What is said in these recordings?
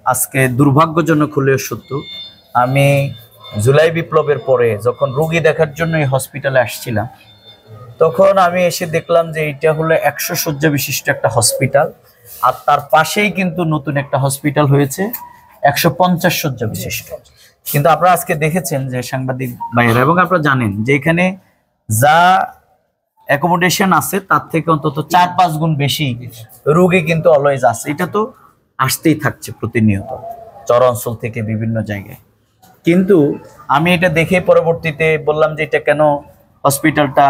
আজকে দুর্ভাগ্যজনক হলেও সত্য, আমি জুলাই বিপ্লবের পরে যখন রোগী দেখার জন্য এই হসপিটালে আসছিলাম, তখন আমি এসে দেখলাম যে এটা হলো 100 শয্যা বিশিষ্ট একটা হসপিটাল, আর তার পাশেই কিন্তু নতুন একটা হসপিটাল হয়েছে 150 শয্যা বিশিষ্ট। কিন্তু আপনারা আজকে দেখেছেন যে সাংবাদিক ভাইয়েরা, এবং আপনারা জানেন যে এখানে যা অ্যাকোমোডেশন আছে তার থেকে অন্তত 4-5 গুণ বেশি রোগী কিন্তু অলওয়েজ আছে। এটা তো আসতেই থাকছে প্রতিনিয়ত চর অঞ্চল থেকে বিভিন্ন জায়গায়। কিন্তু আমি এটা দেখে পরবর্তীতে বললাম যে এটা কেন হসপিটালটা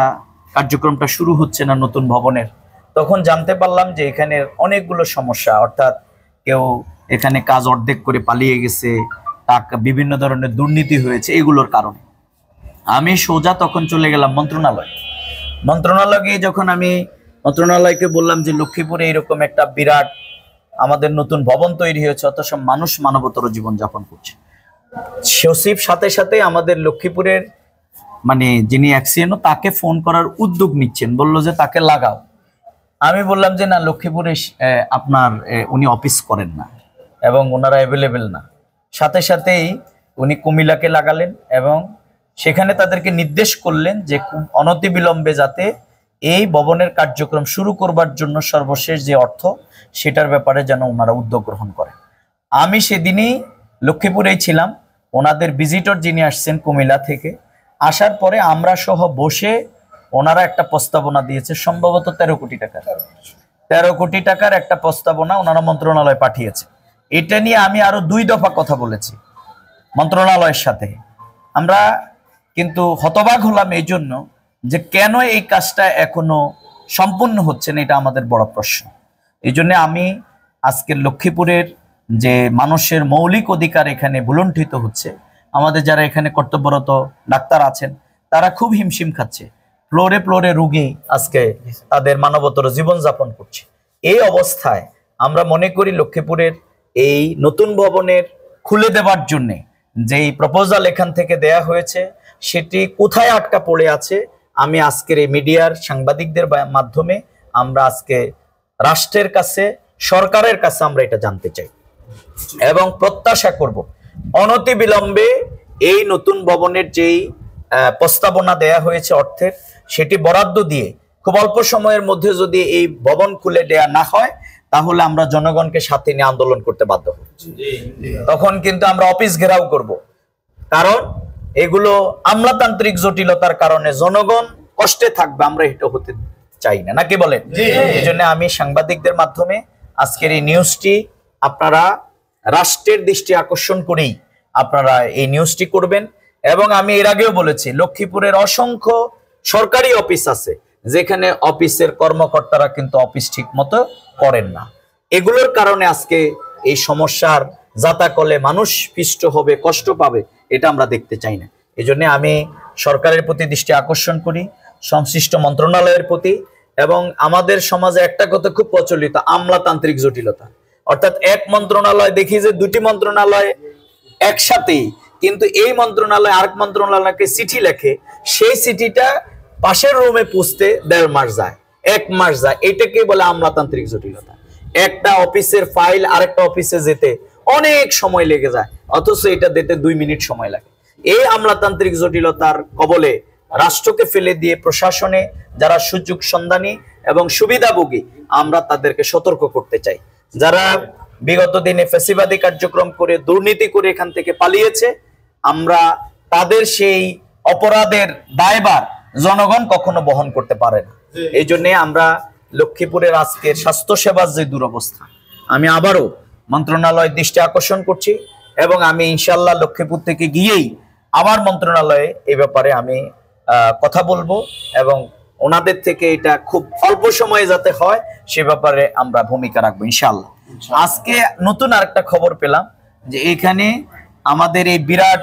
কার্যক্রমটা শুরু হচ্ছে না নতুন ভবনের। তখন জানতে পারলাম যে এখানে অনেকগুলো সমস্যা, অর্থাৎ কেউ এখানে কাজ অর্ধেক করে পালিয়ে গেছে, টাকা বিভিন্ন ধরনের দুর্নীতি হয়েছে, এগুলোর কারণে আমি সোজা তখন চলে গেলাম মন্ত্রণালয়ে গিয়ে যখন আমি মন্ত্রণালয়কে বললাম যে লক্ষ্মীপুরে এরকম একটা বিরাট আমাদের নতুন ভবন তৈরি হয়েছে, অথচ মানুষ মানবতর জীবনযাপন করছে। সচিব সাথে সাথে আমাদের লক্ষ্মীপুরের মানে যিনি অ্যাক্সিডেন্ট তাকে ফোন করার উদ্যোগ নিচ্ছেন, বলল যে তাকে লাগাও। আমি বললাম যে না, লক্ষ্মীপুরে আপনার উনি অফিস করেন না এবং ওনারা অ্যাভেলেবেল না। সাথে সাথেই উনি কুমিল্লাকে লাগালেন এবং সেখানে তাদেরকে নির্দেশ করলেন যে খুব অনতিবিলম্বে যাতে এই ভবনের কার্যক্রম শুরু করবার জন্য সর্বশেষ যে অর্থ সেটার ব্যাপারে যেন ওনারা উদ্যোগ গ্রহণ করেন। আমি সেদিনই লক্ষ্মীপুরেই ছিলাম। ওনাদের ভিজিটর যিনি আসছেন কুমিল্লা থেকে, আসার পরে আমরা সহ বসে ওনারা একটা প্রস্তাবনা দিয়েছে, সম্ভবত 13 কোটি টাকা, 13 কোটি টাকার একটা প্রস্তাবনা ওনারা মন্ত্রণালয়ে পাঠিয়েছে। এটা নিয়ে আমি আরো 2 দফা কথা বলেছি মন্ত্রণালয়ের সাথে। আমরা কিন্তু হতবাক হলাম এই জন্য যে কেন এই কাজটা এখনো সম্পূর্ণ হচ্ছে না, এটা আমাদের বড় প্রশ্ন। এই জন্য আমি আজকের লক্ষ্মীপুরের যে মানুষের মৌলিক অধিকার এখানে ভুলুণ্ঠিত হচ্ছে, আমাদের যারা এখানে কর্তব্যরত ডাক্তার আছেন তারা খুব হিমশিম খাচ্ছে, ফ্লোরে ফ্লোরে রোগী আজকে তাদের মানবতর জীবনযাপন করছে। এই অবস্থায় আমরা মনে করি লক্ষ্মীপুরের এই নতুন ভবনের খুলে দেওয়ার জন্যে যেই প্রপোজাল এখান থেকে দেয়া হয়েছে সেটি কোথায় আটকা পড়ে আছে, আমি আজকের এই মিডিয়ার সাংবাদিকদের মাধ্যমে আমরা আজকে রাষ্ট্রের কাছে, সরকারের কাছে আমরা এটা জানতে চাই এবং প্রত্যাশা করব অনতিবিলম্বে এই নতুন ভবনের যেই প্রস্তাবনা দেয়া হয়েছে অর্থের, সেটি বরাদ্দ দিয়ে খুব অল্প সময়ের মধ্যে যদি এই ভবন খুলে দেয়া না হয় তাহলে আমরা জনগণকে সাথে নিয়ে আন্দোলন করতে বাধ্য হব। তখন কিন্তু আমরা অফিস ঘেরাও করব, কারণ এগুলো আমলাতান্ত্রিক জটিলতার কারণে জনগণ কষ্টে থাকবে, আমরা এটা হতে চাই না, নাকি বলেন? এই জন্য আমি সাংবাদিকদের মাধ্যমে আজকের এই নিউজটি আপনারা রাষ্ট্রের দৃষ্টি আকর্ষণ করেই আপনারা এই নিউজটি করবেন। এবং আমি এর আগেও বলেছি লক্ষ্মীপুরের অসংখ্য সরকারি অফিস আছে যেখানে অফিসের কর্মকর্তারা কিন্তু অফিস ঠিক মতো করেন না। এগুলোর কারণে আজকে এই সমস্যার যাতাকলে মানুষ পিষ্ট হবে, কষ্ট পাবে, এটা আমরা দেখতে চাই না। এই জন্য আমি সরকারের প্রতি দৃষ্টি আকর্ষণ করি, সংশ্লিষ্ট মন্ত্রণালয়ের প্রতি। এবং আমাদের সমাজে একটা কথা খুব প্রচলিত, আমলাতান্ত্রিক জটিলতা, অর্থাৎ এক মন্ত্রণালয় দেখি যে 2টি মন্ত্রণালয় একসাথেই, কিন্তু এই মন্ত্রণালয় আরেক মন্ত্রণালয়কে চিঠি লেখে, সেই চিঠিটা পাশের রুমে পৌঁছতে 1.5 মাস যায়, 1 মাস যায়। এটাকে বলে আমলাতান্ত্রিক জটিলতা। একটা অফিসের ফাইল আরেকটা অফিসে যেতে অনেক সময় লেগে যায়, অথচ এটা দিতে 2 মিনিট সময় লাগে। এই আমলাতান্ত্রিক জটিলতার কবলে রাষ্ট্রকে ফেলে দিয়ে প্রশাসনে যারা সুযোগ সন্ধানী এবং সুবিধাভোগী, আমরা তাদেরকে সতর্ক করতে চাই। যারা বিগত দিনে ফ্যাসিবাদী কার্যক্রম করে দুর্নীতি করে এখান থেকে পালিয়েছে, আমরা তাদের সেই অপরাধের দায়ভার জনগণ কখনো বহন করতে পারে না। এই জন্য আমরা লক্ষ্মীপুরের আজকের স্বাস্থ্যসেবার যে দুরবস্থা, আমি আবারও মন্ত্রণালয়ের দৃষ্টি আকর্ষণ করছি এবং আমি ইনশাল্লাহ লক্ষ্মীপুর থেকে গিয়েই আবার মন্ত্রণালয়ে এই ব্যাপারে আমি কথা বলবো এবং ওনাদের থেকে এটা খুব অল্প সময়ে যাতে হয় সে ব্যাপারে আমরা ভূমিকা রাখবো ইনশাল্লাহ। আজকে নতুন আরেকটা খবর পেলাম যে এখানে আমাদের এই বিরাট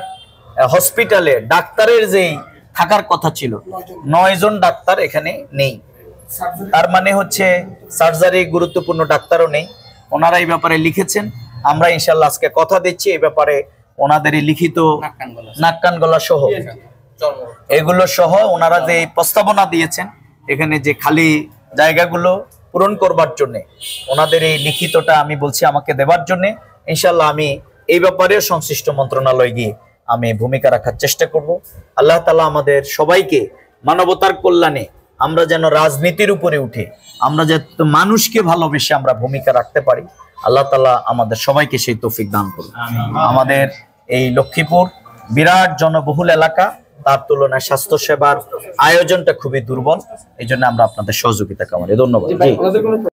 হসপিটালে ডাক্তারের যেই থাকার কথা ছিল, 9 জন ডাক্তার এখানে নেই। তার মানে হচ্ছে সার্জারি গুরুত্বপূর্ণ ডাক্তারও নেই। ওনারা এই ব্যাপারে লিখেছেন, আমরা ইনশাল্লাহ আজকে কথা দিচ্ছি এই ব্যাপারে ওনাদের লিখিত নাক কান গলা সহ এগুলো সহ ওনারা যে প্রস্তাবনা দিয়েছেন এখানে যে খালি জায়গাগুলো পূরণ করবার জন্য, ওনাদের এই লিখিতটা আমি বলছি আমাকে দেবার জন্য, ইনশাল্লাহ আমি এই ব্যাপারেও সংশ্লিষ্ট মন্ত্রণালয় গিয়ে আমি ভূমিকা রাখার চেষ্টা করব। আল্লাহ তাআলা আমাদের সবাইকে মানবতার কল্যাণে আমরা যেন রাজনীতির উপরে উঠে আমরা যে মানুষকে ভালোবেসে আমরা ভূমিকা রাখতে পারি, আল্লাহ তাআলা আমাদের সবাইকে সেই তৌফিক দান করুন। আমাদের এই লক্ষ্মীপুর বিরাট জনবহুল এলাকা, তার তুলনায় স্বাস্থ্য সেবার আয়োজনটা খুবই দুর্বল। এই জন্য আমরা আপনাদের সহযোগিতা কামনা। ধন্যবাদ।